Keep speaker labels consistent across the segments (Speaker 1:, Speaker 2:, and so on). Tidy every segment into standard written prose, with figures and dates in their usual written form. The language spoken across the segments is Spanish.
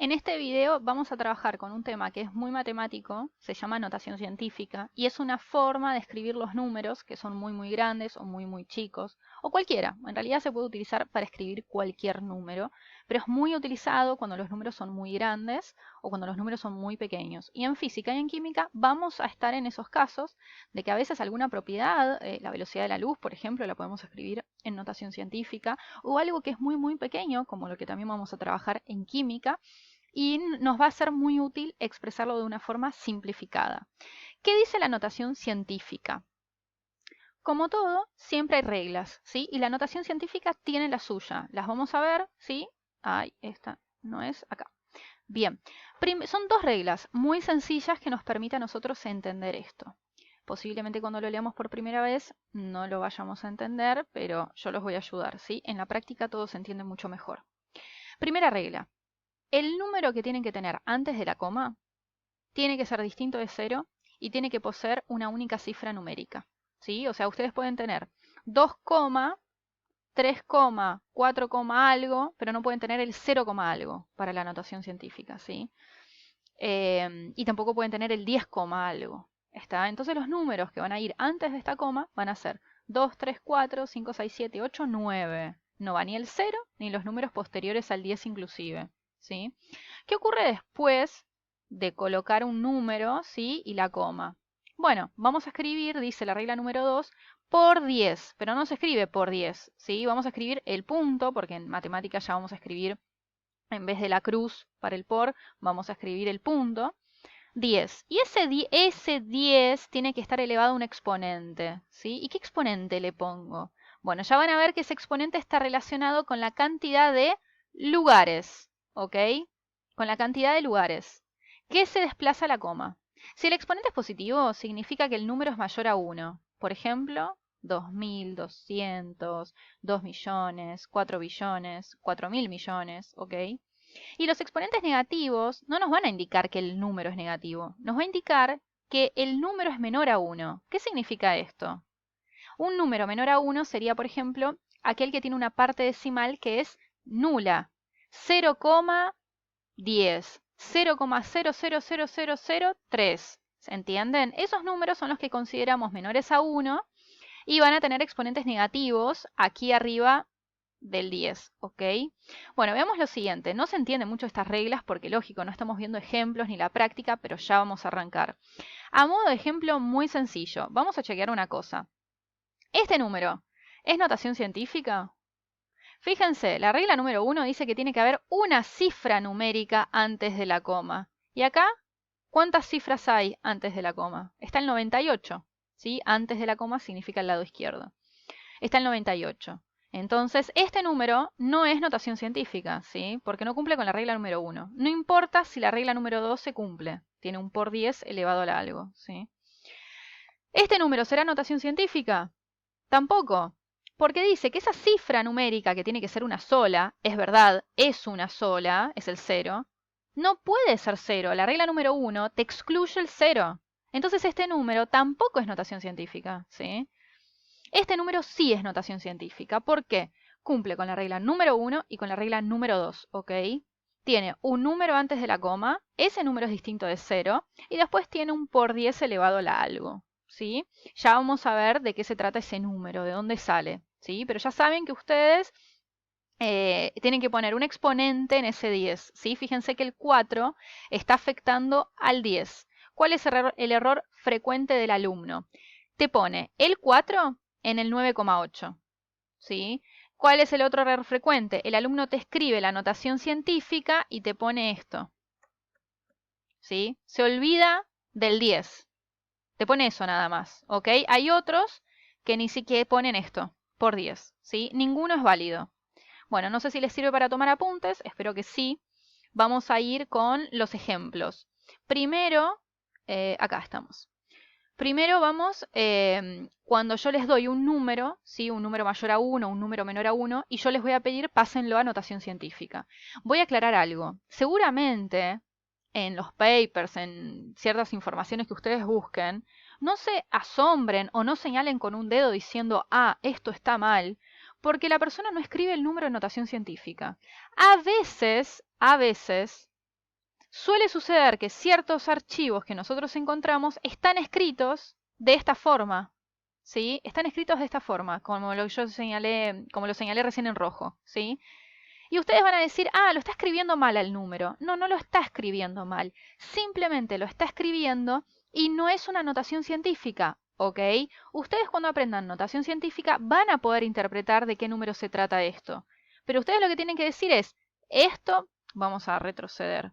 Speaker 1: En este video vamos a trabajar con un tema que es muy matemático, se llama notación científica, y es una forma de escribir los números que son muy grandes o muy chicos, o cualquiera. En realidad se puede utilizar para escribir cualquier número, pero es muy utilizado cuando los números son muy grandes o cuando los números son muy pequeños. Y en física y en química vamos a estar en esos casos de que a veces alguna propiedad, la velocidad de la luz, por ejemplo, la podemos escribir en notación científica, o algo que es muy pequeño, como lo que también vamos a trabajar en química, y nos va a ser muy útil expresarlo de una forma simplificada. ¿Qué dice la notación científica? Como todo, siempre hay reglas, ¿sí? Y la notación científica tiene la suya. Las vamos a ver, ¿sí? Ay, esta no es acá. Bien, son dos reglas muy sencillas que nos permiten a nosotros entender esto. Posiblemente cuando lo leamos por primera vez no lo vayamos a entender, pero yo los voy a ayudar, ¿sí? En la práctica todo se entiende mucho mejor. Primera regla. El número que tienen que tener antes de la coma tiene que ser distinto de 0 y tiene que poseer una única cifra numérica, ¿sí? O sea, ustedes pueden tener 2, 3, 4, algo, pero no pueden tener el 0, algo para la notación científica, ¿sí? Y tampoco pueden tener el 10, algo. ¿Está? Entonces los números que van a ir antes de esta coma van a ser 2, 3, 4, 5, 6, 7, 8, 9. No va ni el 0 ni los números posteriores al 10 inclusive, ¿sí? ¿Qué ocurre después de colocar un número, ¿sí? Y la coma? Bueno, vamos a escribir, dice la regla número 2, por 10, pero no se escribe por 10, ¿sí? Vamos a escribir el punto, porque en matemáticas ya vamos a escribir, en vez de la cruz para el por, vamos a escribir el punto. 10. Y ese 10 tiene que estar elevado a un exponente, ¿sí? ¿Y qué exponente le pongo? Bueno, ya van a ver que ese exponente está relacionado con la cantidad de lugares, ¿ok? Con la cantidad de lugares. ¿Qué se desplaza la coma? Si el exponente es positivo, significa que el número es mayor a 1. Por ejemplo, 2200, 2 millones, 4 billones, 4000 millones, ¿ok? Y los exponentes negativos no nos van a indicar que el número es negativo, nos va a indicar que el número es menor a 1. ¿Qué significa esto? Un número menor a 1 sería, por ejemplo, aquel que tiene una parte decimal que es nula. 0,10, 0,00003. ¿Se entienden? Esos números son los que consideramos menores a 1 y van a tener exponentes negativos aquí arriba del 10, ¿ok? Bueno, veamos lo siguiente. No se entiende mucho estas reglas porque, lógico, no estamos viendo ejemplos ni la práctica, pero ya vamos a arrancar. A modo de ejemplo muy sencillo, vamos a chequear una cosa. ¿Este número es notación científica? Fíjense, la regla número 1 dice que tiene que haber una cifra numérica antes de la coma. ¿Y acá? ¿Cuántas cifras hay antes de la coma? Está el 98, ¿sí? Antes de la coma significa el lado izquierdo. Está el 98. Entonces, este número no es notación científica, ¿sí? Porque no cumple con la regla número 1. No importa si la regla número 2 se cumple. Tiene un por 10 elevado a algo, ¿sí? ¿Este número será notación científica? Tampoco. Porque dice que esa cifra numérica, que tiene que ser una sola, es verdad, es una sola, es el 0, no puede ser 0. La regla número 1 te excluye el 0. Entonces este número tampoco es notación científica, ¿sí? Este número sí es notación científica. ¿Por qué? Cumple con la regla número 1 y con la regla número 2, ¿ok? Tiene un número antes de la coma, ese número es distinto de 0, y después tiene un por 10 elevado a algo, ¿sí? Ya vamos a ver de qué se trata ese número, de dónde sale, ¿sí? Pero ya saben que ustedes tienen que poner un exponente en ese 10, ¿sí? Fíjense que el 4 está afectando al 10. ¿Cuál es el error frecuente del alumno? Te pone el 4 en el 9,8, ¿sí? ¿Cuál es el otro error frecuente? El alumno te escribe la notación científica y te pone esto, ¿sí? Se olvida del 10. Te pone eso nada más, ¿ok? Hay otros que ni siquiera ponen esto, por 10, ¿sí? Ninguno es válido. Bueno, no sé si les sirve para tomar apuntes, espero que sí. Vamos a ir con los ejemplos. Primero, acá estamos. Primero vamos, cuando yo les doy un número, ¿sí? Un número mayor a 1, un número menor a 1, y yo les voy a pedir pásenlo a notación científica. Voy a aclarar algo. Seguramente en los papers, en ciertas informaciones que ustedes busquen, no se asombren o no señalen con un dedo diciendo, ah, esto está mal, porque la persona no escribe el número en notación científica. A veces suele suceder que ciertos archivos que nosotros encontramos están escritos de esta forma, ¿sí? Están escritos de esta forma, como lo señalé recién en rojo, ¿sí? Y ustedes van a decir, ah, lo está escribiendo mal el número. No, no lo está escribiendo mal. Simplemente lo está escribiendo y no es una notación científica, ¿ok? Ustedes cuando aprendan notación científica van a poder interpretar de qué número se trata esto. Pero ustedes lo que tienen que decir es, esto, vamos a retroceder.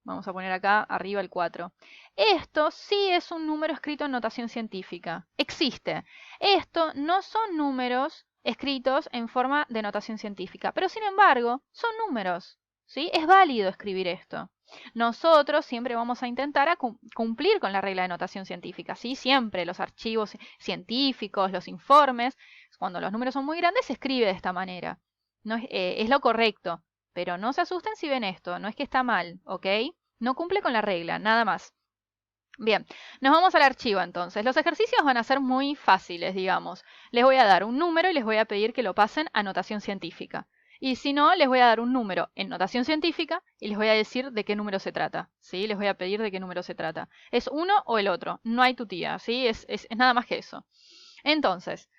Speaker 1: Vamos a poner acá arriba el 4. Esto sí es un número escrito en notación científica. Existe. Esto no son números escritos en forma de notación científica, pero sin embargo son números. ¿Sí? Es válido escribir esto. Nosotros siempre vamos a intentar cumplir con la regla de notación científica. ¿Sí? Siempre los archivos científicos, los informes, cuando los números son muy grandes, se escribe de esta manera. No es lo correcto. Pero no se asusten si ven esto, no es que está mal, ¿ok? No cumple con la regla, nada más. Bien, nos vamos al archivo entonces. Los ejercicios van a ser muy fáciles, digamos. Les voy a dar un número y les voy a pedir que lo pasen a notación científica. Y si no, les voy a dar un número en notación científica y les voy a decir de qué número se trata, ¿sí? Les voy a pedir de qué número se trata. Es uno o el otro, no hay tutía, ¿sí? Es nada más que eso. Entonces,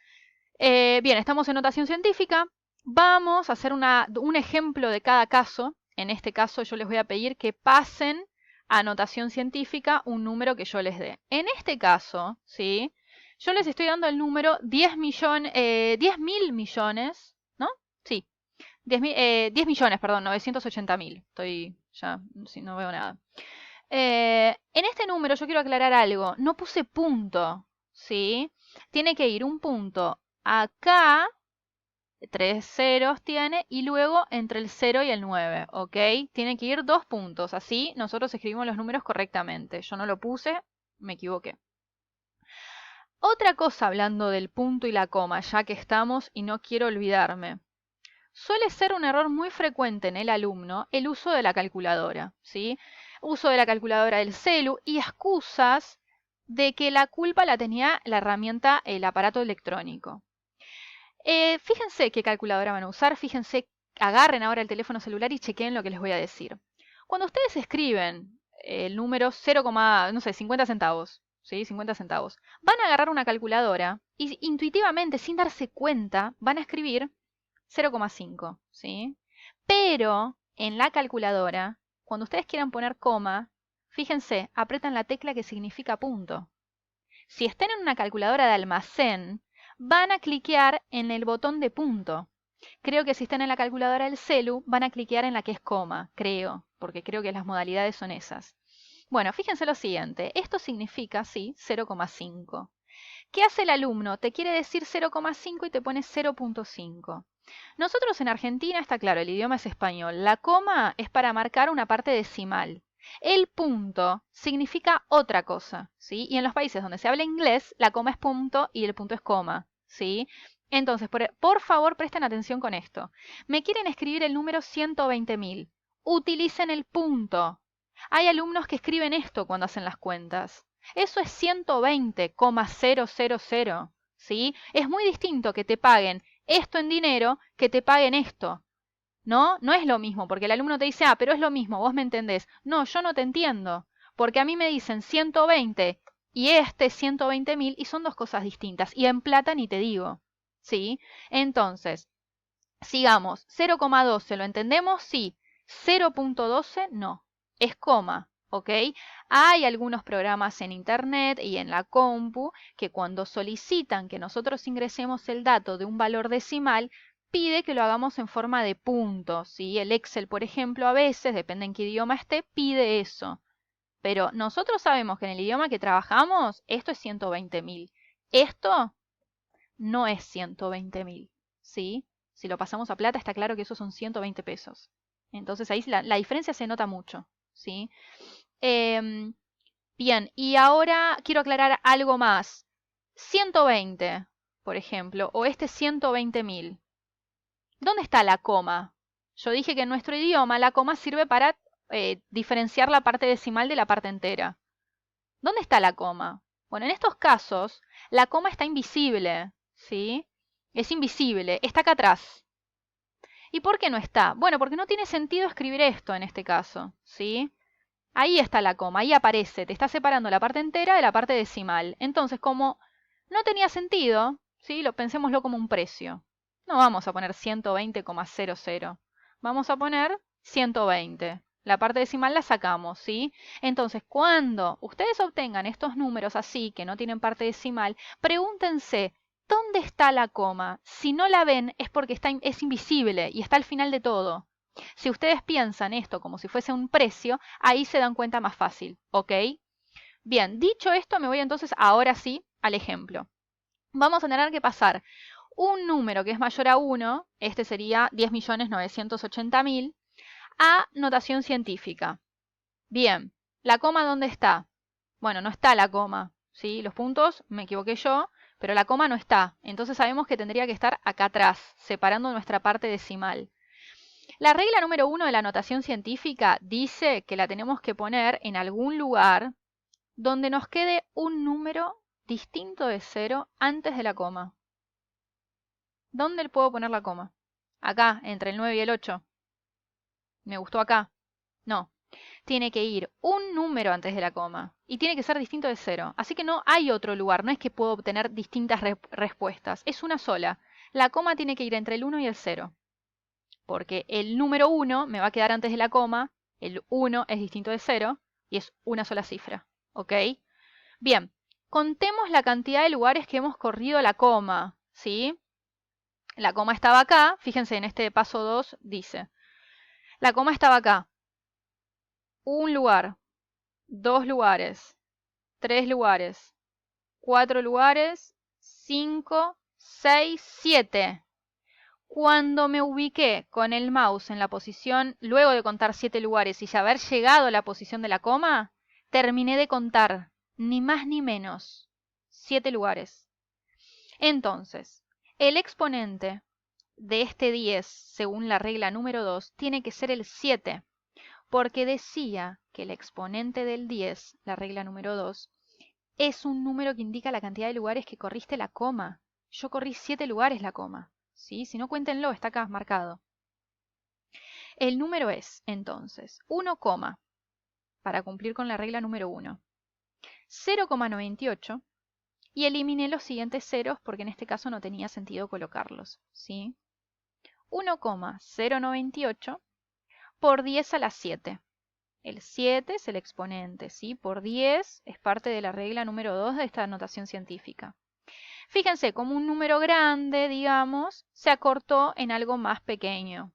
Speaker 1: bien, estamos en notación científica. Vamos a hacer un ejemplo de cada caso. En este caso yo les voy a pedir que pasen a notación científica un número que yo les dé. En este caso, ¿sí? Yo les estoy dando el número 10 mil millones, ¿no? Sí, 10 millones, perdón, 980.000. Estoy ya, si no veo nada. En este número yo quiero aclarar algo. No puse punto, ¿sí? Tiene que ir un punto acá, 3 ceros tiene, y luego entre el 0 y el 9, ¿ok? Tiene que ir 2 puntos, así nosotros escribimos los números correctamente. Yo no lo puse, me equivoqué. Otra cosa hablando del punto y la coma, ya que estamos y no quiero olvidarme. Suele ser un error muy frecuente en el alumno el uso de la calculadora, ¿sí? Uso de la calculadora del celu y excusas de que la culpa la tenía la herramienta, el aparato electrónico. Fíjense qué calculadora van a usar, fíjense, agarren ahora el teléfono celular y chequen lo que les voy a decir. Cuando ustedes escriben el número 0, no sé, 50 centavos, ¿sí? 50 centavos, van a agarrar una calculadora y intuitivamente, sin darse cuenta, van a escribir 0,5, ¿sí? Pero en la calculadora, cuando ustedes quieran poner coma, fíjense, apretan la tecla que significa punto. Si están en una calculadora de almacén, van a cliquear en el botón de punto. Creo que si están en la calculadora del celu, van a cliquear en la que es coma, creo, porque creo que las modalidades son esas. Bueno, fíjense lo siguiente, esto significa, sí, 0,5. ¿Qué hace el alumno? Te quiere decir 0,5 y te pone 0,5. Nosotros en Argentina, está claro, el idioma es español. La coma es para marcar una parte decimal. El punto significa otra cosa, ¿sí? Y en los países donde se habla inglés, la coma es punto y el punto es coma, ¿sí? Entonces, por favor, presten atención con esto. Me quieren escribir el número 120.000. Utilicen el punto. Hay alumnos que escriben esto cuando hacen las cuentas. Eso es 120,000, ¿sí? Es muy distinto que te paguen esto en dinero que te paguen esto. ¿No? No es lo mismo, porque el alumno te dice, ah, pero es lo mismo, vos me entendés. No, yo no te entiendo, porque a mí me dicen 120 y este 120.000 y son dos cosas distintas. Y en plata ni te digo, ¿sí? Entonces, sigamos, 0,12, ¿lo entendemos? Sí. 0,12, no. Es coma, ¿ok? Hay algunos programas en internet y en la compu que cuando solicitan que nosotros ingresemos el dato de un valor decimal, pide que lo hagamos en forma de puntos, ¿sí? El Excel, por ejemplo, a veces, depende en qué idioma esté, pide eso. Pero nosotros sabemos que en el idioma que trabajamos, esto es 120.000. Esto no es 120.000, ¿sí? Si lo pasamos a plata, está claro que esos son 120 pesos. Entonces ahí la diferencia se nota mucho, ¿sí? Bien, y ahora quiero aclarar algo más. 120, por ejemplo, o este 120.000. ¿Dónde está la coma? Yo dije que en nuestro idioma la coma sirve para diferenciar la parte decimal de la parte entera. ¿Dónde está la coma? Bueno, en estos casos, la coma está invisible, ¿sí? Es invisible, está acá atrás. ¿Y por qué no está? Bueno, porque no tiene sentido escribir esto en este caso, ¿sí? Ahí está la coma, ahí aparece, te está separando la parte entera de la parte decimal. Entonces, como no tenía sentido, ¿sí? Pensémoslo como un precio. No vamos a poner 120,00. Vamos a poner 120. La parte decimal la sacamos, ¿sí? Entonces, cuando ustedes obtengan estos números así, que no tienen parte decimal, pregúntense, ¿dónde está la coma? Si no la ven, es porque es invisible y está al final de todo. Si ustedes piensan esto como si fuese un precio, ahí se dan cuenta más fácil, ¿ok? Bien, dicho esto, me voy entonces ahora sí al ejemplo. Vamos a tener que pasar un número que es mayor a 1, este sería 10.980.000, a notación científica. Bien, ¿la coma dónde está? Bueno, no está la coma, ¿sí? Los puntos, me equivoqué yo, pero la coma no está. Entonces sabemos que tendría que estar acá atrás, separando nuestra parte decimal. La regla número 1 de la notación científica dice que la tenemos que poner en algún lugar donde nos quede un número distinto de 0 antes de la coma. ¿Dónde le puedo poner la coma? Acá, entre el 9 y el 8. ¿Me gustó acá? No. Tiene que ir un número antes de la coma y tiene que ser distinto de 0. Así que no hay otro lugar, no es que puedo obtener distintas respuestas, es una sola. La coma tiene que ir entre el 1 y el 0. Porque el número 1 me va a quedar antes de la coma, el 1 es distinto de 0 y es una sola cifra, ¿ok? Bien, contemos la cantidad de lugares que hemos corrido la coma, ¿sí? La coma estaba acá, fíjense en este paso 2 dice, la coma estaba acá, un lugar, 2 lugares, 3 lugares, 4 lugares, 5, 6, 7. Cuando me ubiqué con el mouse en la posición, luego de contar 7 lugares y haber llegado a la posición de la coma, terminé de contar, ni más ni menos, 7 lugares. Entonces, el exponente de este 10, según la regla número 2, tiene que ser el 7, porque decía que el exponente del 10, la regla número 2, es un número que indica la cantidad de lugares que corriste la coma. Yo corrí 7 lugares la coma. ¿Sí? Si no, cuéntenlo, está acá marcado. El número es, entonces, 1, para cumplir con la regla número 1, 0,98 y eliminé los siguientes ceros porque en este caso no tenía sentido colocarlos. ¿Sí? 1,098 por 10 a la 7. El 7 es el exponente, ¿sí? Por 10 es parte de la regla número 2 de esta notación científica. Fíjense, como un número grande, digamos, se acortó en algo más pequeño.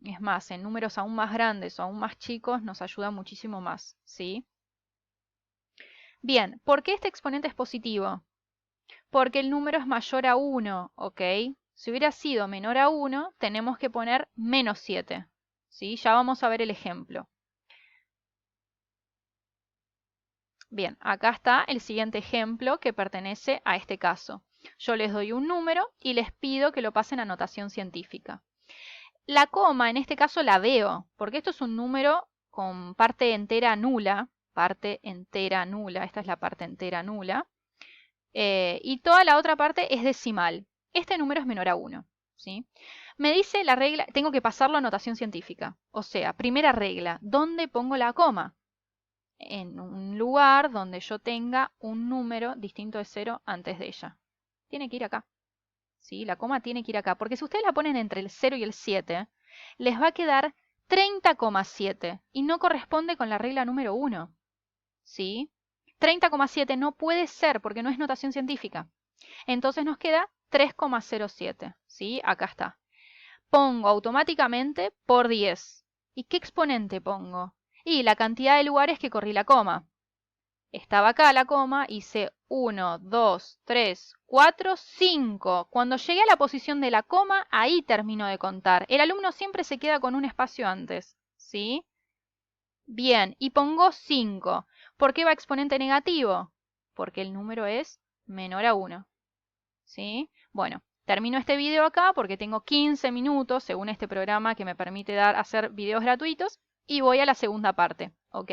Speaker 1: Es más, en números aún más grandes o aún más chicos nos ayuda muchísimo más, ¿sí? Bien, ¿por qué este exponente es positivo? Porque el número es mayor a 1, ¿ok? Si hubiera sido menor a 1, tenemos que poner menos 7, ¿sí? Ya vamos a ver el ejemplo. Bien, acá está el siguiente ejemplo que pertenece a este caso. Yo les doy un número y les pido que lo pasen a notación científica. La coma, en este caso, la veo, porque esto es un número con parte entera nula. Esta es la parte entera nula. Y toda la otra parte es decimal. Este número es menor a 1. ¿Sí? Me dice la regla, tengo que pasarlo a notación científica. O sea, primera regla, ¿dónde pongo la coma? En un lugar donde yo tenga un número distinto de 0 antes de ella. Tiene que ir acá. ¿Sí? La coma tiene que ir acá. Porque si ustedes la ponen entre el 0 y el 7, les va a quedar 30,7 y no corresponde con la regla número 1. ¿Sí? 30,7 no puede ser porque no es notación científica. Entonces nos queda 3,07. ¿Sí? Acá está. Pongo automáticamente por 10. ¿Y qué exponente pongo? Y la cantidad de lugares que corrí la coma. Estaba acá la coma, hice 1, 2, 3, 4, 5. Cuando llegué a la posición de la coma, ahí termino de contar. El alumno siempre se queda con un espacio antes, ¿sí? Bien, y pongo 5. ¿Por qué va exponente negativo? Porque el número es menor a 1, ¿sí? Bueno, termino este video acá porque tengo 15 minutos, según este programa que me permite hacer videos gratuitos, y voy a la segunda parte, ¿ok?